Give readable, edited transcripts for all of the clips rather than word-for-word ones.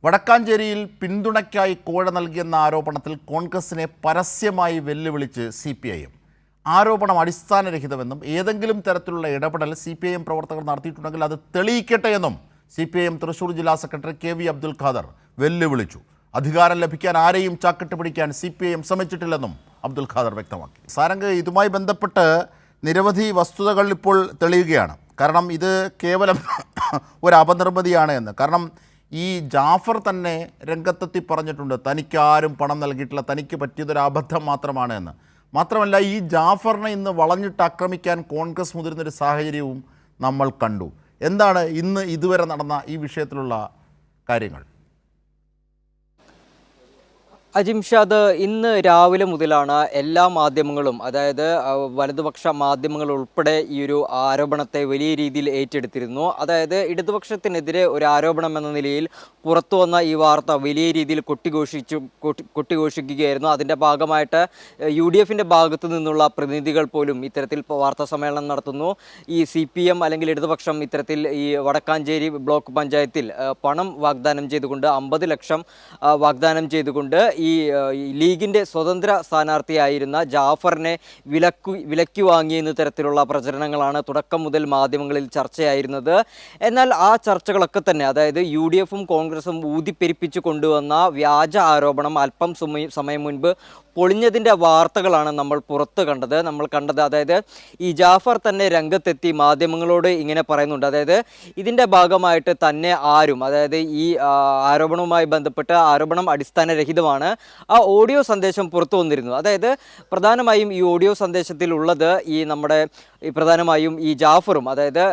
വടക്കാഞ്ചേരിയിൽ പിന്തുണയ്ക്കായി കോഴ നൽകിയെന്ന ആരോപണത്തിൽ കോൺഗ്രസിനെ പരസ്യമായി വെല്ലുവിളിച്ച് CPIM. ആരോപണം അടിസ്ഥാനരഹിതമെന്നും ഏതെങ്കിലും തരത്തിലുള്ള ഇടപെടൽ CPIM പ്രവർത്തകർ നടത്തിയിട്ടുണ്ടെങ്കിൽ അത് തെളിയിക്കട്ടെ എന്നും CPIM തൃശൂർ ജില്ലാ സെക്രട്ടറി KV അബ്ദുൽ ഖാദർ വെല്ലുവിളിച്ചു. അധികാരം ലഭിക്കാൻ ആരെയും ചാക്കിട്ട് പിടിക്കാൻ CPIM ശ്രമിച്ചിട്ടില്ലെന്നും അബ്ദുൽ ഖാദർ വ്യക്തമാക്കി. സാരംഗ്, ഇതുമായി ബന്ധപ്പെട്ട് നിരവധി വസ്തുതകൾ ഇപ്പോൾ തെളിയുകയാണ്. കാരണം ഇത് കേവലം ഒരു അപനിർമ്മിതിയാണ് എന്ന്. കാരണം ഈ ജാഫർ തന്നെ രംഗത്തെത്തി പറഞ്ഞിട്ടുണ്ട്, തനിക്കാരും പണം നൽകിയിട്ടില്ല, തനിക്ക് പറ്റിയതൊരു അബദ്ധം മാത്രമാണ് എന്ന്. മാത്രമല്ല, ഈ ജാഫറിനെ ഇന്ന് വളഞ്ഞിട്ട് ആക്രമിക്കാൻ കോൺഗ്രസ് മുതിരുന്നൊരു സാഹചര്യവും നമ്മൾ കണ്ടു. എന്താണ് ഇതുവരെ നടന്ന ഈ വിഷയത്തിലുള്ള കാര്യങ്ങൾ? അജിംഷാദ്, ഇന്ന് രാവിലെ മുതലാണ് എല്ലാ മാധ്യമങ്ങളും, അതായത് വലതുപക്ഷ മാധ്യമങ്ങൾ ഉൾപ്പെടെ ഈ ഒരു ആരോപണത്തെ വലിയ രീതിയിൽ ഏറ്റെടുത്തിരുന്നു. അതായത് ഇടതുപക്ഷത്തിനെതിരെ ഒരു ആരോപണം എന്ന നിലയിൽ പുറത്തു വന്ന ഈ വാർത്ത വലിയ രീതിയിൽ കൊട്ടിഘോഷിക്കുകയായിരുന്നു. അതിൻ്റെ ഭാഗമായിട്ട് UDFിൻ്റെ ഭാഗത്തു നിന്നുള്ള പ്രതിനിധികൾ പോലും ഇത്തരത്തിൽ വാർത്താ സമ്മേളനം നടത്തുന്നു. ഈ CPM അല്ലെങ്കിൽ ഇടതുപക്ഷം ഇത്തരത്തിൽ ഈ വടക്കാഞ്ചേരി ബ്ലോക്ക് പഞ്ചായത്തിൽ പണം വാഗ്ദാനം ചെയ്തുകൊണ്ട് 50 ലക്ഷം വാഗ്ദാനം ചെയ്തുകൊണ്ട് ഈ ലീഗിൻ്റെ സ്വതന്ത്ര സ്ഥാനാർത്ഥിയായിരുന്ന ജാഫറിനെ വിലക്കി വാങ്ങിയെന്ന തരത്തിലുള്ള പ്രചരണങ്ങളാണ് തുടക്കം മുതൽ മാധ്യമങ്ങളിൽ ചർച്ചയായിരുന്നത്. എന്നാൽ ആ ചർച്ചകളൊക്കെ തന്നെ, അതായത് UDFും കോൺഗ്രസും ഊതിപ്പെരിപ്പിച്ചു കൊണ്ടുവന്ന വ്യാജ ആരോപണം അല്പം സമയം മുൻപ് പൊളിഞ്ഞതിൻ്റെ വാർത്തകളാണ് നമ്മൾ കണ്ടത്. അതായത് ഈ ജാഫർ തന്നെ രംഗത്തെത്തി മാധ്യമങ്ങളോട് ഇങ്ങനെ പറയുന്നുണ്ട്. അതായത് ഇതിൻ്റെ ഭാഗമായിട്ട് തന്നെ ആരും, അതായത് ഈ ആരോപണവുമായി ബന്ധപ്പെട്ട് ആരോപണം അടിസ്ഥാനരഹിതമാണ്. ആ ഓഡിയോ സന്ദേശം പുറത്തു വന്നിരുന്നു. അതായത് പ്രധാനമായും ഈ ഓഡിയോ സന്ദേശത്തിൽ ഉള്ളത് പ്രധാനമായും ഈ ജാഫറും, അതായത്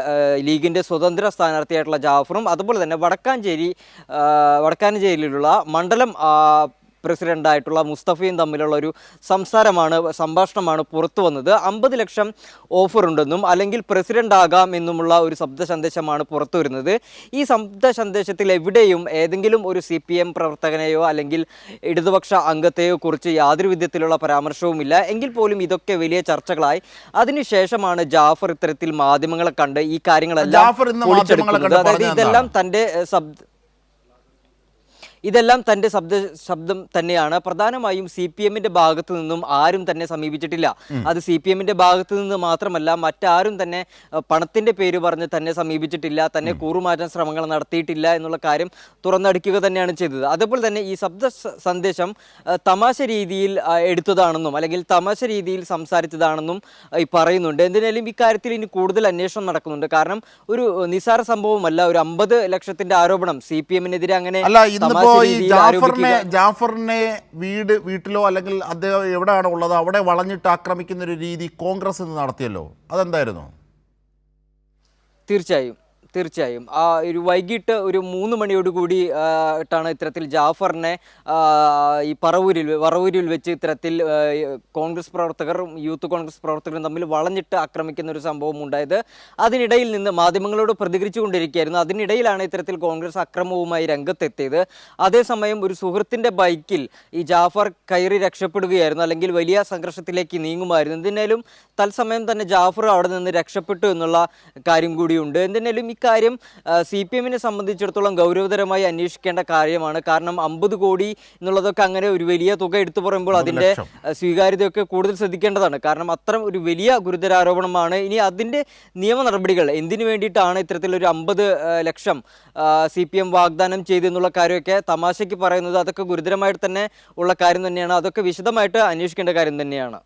ലീഗിൻ്റെ സ്വതന്ത്ര സ്ഥാനാർത്ഥിയായിട്ടുള്ള ജാഫറും അതുപോലെ തന്നെ വടക്കാഞ്ചേരിയിലുള്ള മണ്ഡലം പ്രസിഡൻ്റായിട്ടുള്ള മുസ്തഫയും തമ്മിലുള്ള ഒരു സംഭാഷണമാണ് പുറത്തു വന്നത്. 50 ലക്ഷം ഓഫറുണ്ടെന്നും അല്ലെങ്കിൽ പ്രസിഡന്റ് ആകാം എന്നുമുള്ള ഒരു ശബ്ദ സന്ദേശമാണ് പുറത്തു വരുന്നത്. ഈ ശബ്ദ സന്ദേശത്തിൽ എവിടെയും ഏതെങ്കിലും ഒരു CPM പ്രവർത്തകനെയോ അല്ലെങ്കിൽ ഇടതുപക്ഷ അംഗത്തെയോ കുറിച്ച് യാതൊരു വിധത്തിലുള്ള പരാമർശവുമില്ല. എങ്കിൽ പോലും ഇതൊക്കെ വലിയ ചർച്ചകളായി. അതിനുശേഷമാണ് ജാഫർ ഇത്തരത്തിൽ മാധ്യമങ്ങളെ കണ്ട് ഈ കാര്യങ്ങളെല്ലാം പൊളിച്ചെടുക്കുന്നത്. അതായത് ഇതെല്ലാം തൻ്റെ ശബ്ദം തന്നെയാണ്. പ്രധാനമായും CPMൻ്റെ ഭാഗത്തു നിന്നും ആരും തന്നെ സമീപിച്ചിട്ടില്ല. അത് CPMൻ്റെ ഭാഗത്തു നിന്ന് മാത്രമല്ല, മറ്റാരും തന്നെ പണത്തിൻ്റെ പേര് പറഞ്ഞ് തന്നെ സമീപിച്ചിട്ടില്ല, തന്നെ കൂറുമാറ്റാൻ ശ്രമങ്ങൾ നടത്തിയിട്ടില്ല എന്നുള്ള കാര്യം തുറന്നടിക്കുക തന്നെയാണ് ചെയ്തത്. അതേപോലെ തന്നെ ഈ ശബ്ദ സന്ദേശം തമാശ രീതിയിൽ എടുത്തതാണെന്നും അല്ലെങ്കിൽ തമാശ രീതിയിൽ സംസാരിച്ചതാണെന്നും പറയുന്നുണ്ട്. എന്തിനാലും ഇക്കാര്യത്തിൽ ഇനി കൂടുതൽ അന്വേഷണം നടക്കുന്നുണ്ട്. കാരണം ഒരു നിസ്സാര സംഭവമല്ല, ഒരു 50 ലക്ഷത്തിൻ്റെ ആരോപണം CPMനെതിരെ അങ്ങനെ ജാഫറിനെ വീട്ടിലോ അല്ലെങ്കിൽ അദ്ദേഹം എവിടെയാണോ ഉള്ളത് അവിടെ വളഞ്ഞിട്ട് ആക്രമിക്കുന്ന ഒരു രീതി കോൺഗ്രസ് നടത്തിയല്ലോ, അതെന്തായിരുന്നു? തീർച്ചയായും ആ ഒരു വൈകിട്ട് ഒരു 3 മണിയോടുകൂടി ാണ് ഇത്തരത്തിൽ ജാഫറിനെ ഈ വറവൂരിൽ വെച്ച് ഇത്തരത്തിൽ കോൺഗ്രസ് പ്രവർത്തകരും യൂത്ത് കോൺഗ്രസ് പ്രവർത്തകരും തമ്മിൽ വളഞ്ഞിട്ട് ആക്രമിക്കുന്ന ഒരു സംഭവം ഉണ്ടായത്. അതിനിടയിൽ നിന്ന് മാധ്യമങ്ങളോട് പ്രതികരിച്ചു കൊണ്ടിരിക്കുകയായിരുന്നു. അതിനിടയിലാണ് ഇത്തരത്തിൽ കോൺഗ്രസ് അക്രമവുമായി രംഗത്തെത്തിയത്. അതേസമയം ഒരു സുഹൃത്തിൻ്റെ ബൈക്കിൽ ഈ ജാഫർ കയറി രക്ഷപ്പെടുകയായിരുന്നു, അല്ലെങ്കിൽ വലിയ സംഘർഷത്തിലേക്ക് നീങ്ങുമായിരുന്നു. എന്തിനേലും തത്സമയം തന്നെ ജാഫർ അവിടെ നിന്ന് രക്ഷപ്പെട്ടു എന്നുള്ള കാര്യം കൂടിയുണ്ട്. എന്തിനേലും ഇക്കാര്യം CPMനെ സംബന്ധിച്ചിടത്തോളം ഗൗരവതരമായി അന്വേഷിക്കേണ്ട കാര്യമാണ്. കാരണം 50 കോടി എന്നുള്ളതൊക്കെ അങ്ങനെ ഒരു വലിയ തുക എടുത്തു പറയുമ്പോൾ അതിൻ്റെ സ്വീകാര്യതയൊക്കെ കൂടുതൽ ശ്രദ്ധിക്കേണ്ടതാണ്. കാരണം അത്തരം ഒരു വലിയ ഗുരുതരാരോപണമാണ്. ഇനി അതിൻ്റെ നിയമ നടപടികൾ എന്തിനു വേണ്ടിയിട്ടാണ് ഇത്തരത്തിലൊരു 50 ലക്ഷം CPM വാഗ്ദാനം ചെയ്തെന്നുള്ള കാര്യമൊക്കെ തമാശയ്ക്ക് പറയുന്നത്, അതൊക്കെ ഗുരുതരമായിട്ട് തന്നെ ഉള്ള കാര്യം തന്നെയാണ്. അതൊക്കെ വിശദമായിട്ട് അന്വേഷിക്കേണ്ട കാര്യം തന്നെയാണ്.